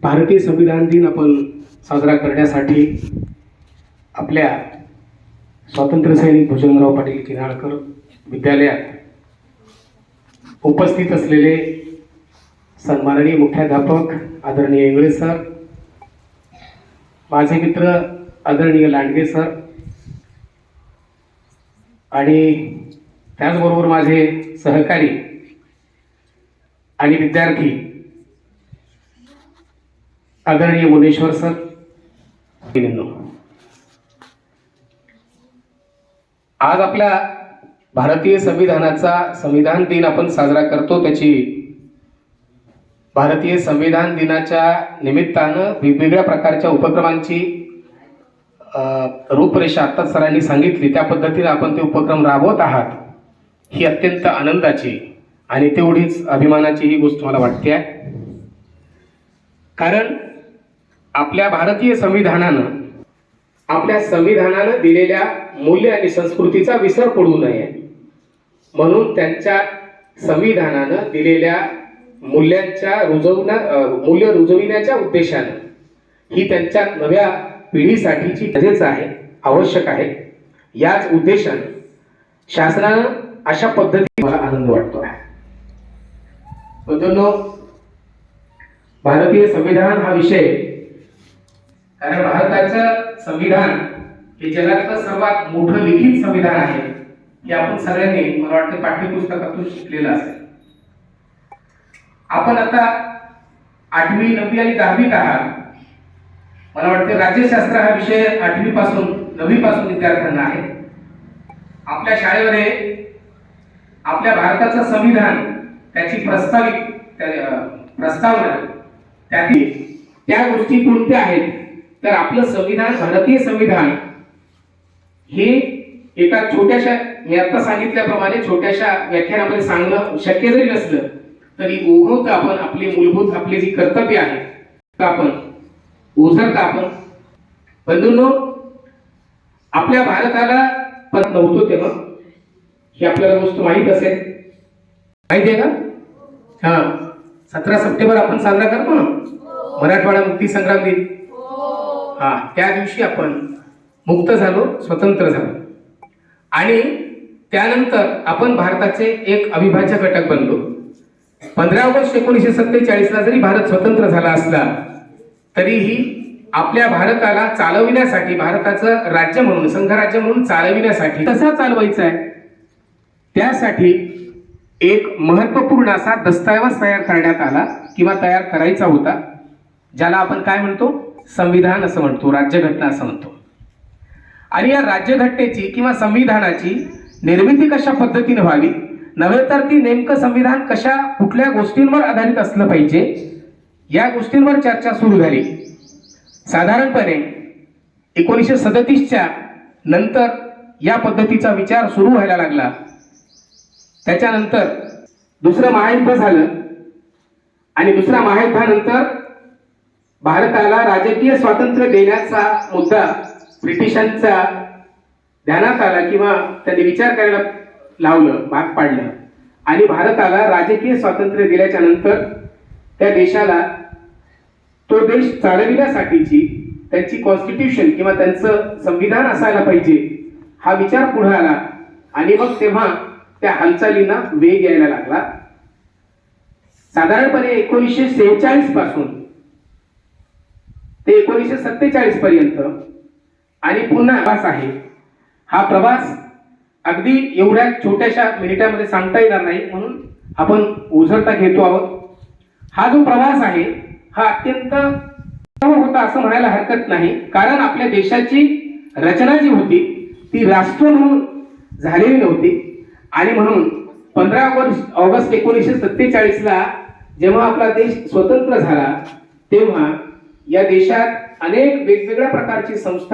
भारतीय संविधान दिन आपण साजरा करण्यासाठी आपल्या स्वातंत्र्य सैनिक भुजंगराव पाटील किनाळकर विद्यालयात उपस्थित असलेले सन्माननीय मुख्याध्यापक आदरणीय इंगळे सर, माझे मित्र आदरणीय लांडगे सर आणि त्याचबरोबर माझे सहकारी आणि विद्यार्थी आदरणीय मुनेश्वर सर, आज आपल्या भारतीय संविधानाचा संविधान दिन आपण साजरा करतो। त्याची भारतीय संविधान दिनाच्या निमित्तानं वेगवेगळ्या प्रकारच्या उपक्रमांची रूपरेषा आता सरांनी सांगितली, त्या पद्धतीने आपण ते उपक्रम राबवत आहात। ही अत्यंत आनंदाची आणि तेवढीच अभिमानाची ही गोष्ट मला वाटते आहे, कारण आपल्या भारतीय संविधानानं दिलेल्या मूल्य आणि संस्कृतीचा विसर पडू नये म्हणून त्यांच्या संविधानानं दिलेल्या मूल्यांच्या मूल्य रुजविण्याच्या उद्देशानं ही त्यांच्या नव्या पिढीसाठीची गरजेचं आहे, आवश्यक आहे। याच उद्देशानं शासनानं अशा पद्धतीने मला आनंद वाटतो आहे। मित्रांनो, भारतीय संविधान हा विषय, कारण भारताचं संविधान हे जगातलं सर्वात मोठं लिखित संविधान आहे हे आपण सगळ्यांनी मला वाटतं पाठ्यपुस्तकातून शिकलेलं असेल। आपण आता 8वी 9वी आणि 10वीत आहात। मला वाटतं राज्यशास्त्र हा विषय 8वी पासून 9वी पासून विद्यार्थ्यांना आहे। आपल्या शाळेमध्ये आपल्या भारताचं संविधान, त्याची प्रस्तावना त्यातील त्या गोष्टी कोणत्या आहेत, तर आपलं संविधान, भारतीय संविधान हे एका छोट्याशा, मी आता सांगितल्याप्रमाणे छोट्याशा व्याख्यानामध्ये सांगणं शक्य जरी नसलं तरी ओघवता आपण आपले मूलभूत आपले जी कर्तव्य आहे आपण ओझरता आपण। बंधूंनो, आपल्या भारताला पद नव्हतं तेव्हा, ही आपल्याला गोष्ट माहीत असेल, माहिती आहे का? 17 सप्टेंबर आपण साजरा करतो ना, मराठवाडा मुक्ती संग्राम दिन। त्या दिवशी आपण मुक्त झालो, स्वतंत्र झालो आणि त्यानंतर आपण भारताचे एक अविभाज्य घटक बनलो। 15 ऑगस्ट 1947 ला जरी भारत स्वतंत्र झाला असला तरीही आपल्या भारताला चालविण्यासाठी, भारताचं राज्य म्हणून, संघराज्य म्हणून चालविण्यासाठी कसा चालवायचा आहे त्यासाठी एक महत्त्वपूर्ण असा दस्तऐवज तयार करण्यात आला किंवा तयार करायचा होता, ज्याला आपण काय म्हणतो, संविधान असं म्हणतो, राज्यघटना असं म्हणतो। आणि या राज्यघटनेची किंवा संविधानाची निर्मिती कशा पद्धतीने व्हावी, नव्हे तर ती नेमकं संविधान कुठल्या गोष्टींवर आधारित असलं पाहिजे, या गोष्टींवर चर्चा सुरू झाली। साधारणपणे 1937च्या नंतर या पद्धतीचा विचार सुरू व्हायला लागला। त्याच्यानंतर दुसरं महायुद्ध झालं आणि दुसऱ्या महायुद्धानंतर भारताला राजकीय स्वातंत्र्य देण्याचा मुद्दा ब्रिटिशांचा ध्यानात आला किंवा त्यांनी विचार करायला लावलं, भाग पाडलं आणि भारताला राजकीय स्वातंत्र्य दिल्याच्या नंतर त्या देशाला, तो देश चालविण्यासाठीची त्यांची कॉन्स्टिट्यूशन किंवा त्यांचं संविधान असायला पाहिजे, हा विचार पुढे आला आणि मग तेव्हा त्या हालचालींना वेग यायला लागला। साधारणपणे 1946 पासून ते 1947 पर्यंत आणि पुन्हा प्रवास आहे। हा प्रवास अगदी एवढ्या छोट्याशा मिनिटामध्ये सांगता येणार नाही म्हणून आपण ओझरता घेतो आहोत। हा जो प्रवास आहे हा अत्यंत होता असं म्हणायला हरकत नाही, कारण आपल्या देशाची रचना जी होती ती राष्ट्र म्हणून झालेली नव्हती आणि म्हणून 15 ऑगस्ट 1947 ला जेव्हा आपला देश स्वतंत्र झाला तेव्हा या देशात अनेक वेगवेगळ्या प्रकारची संस्था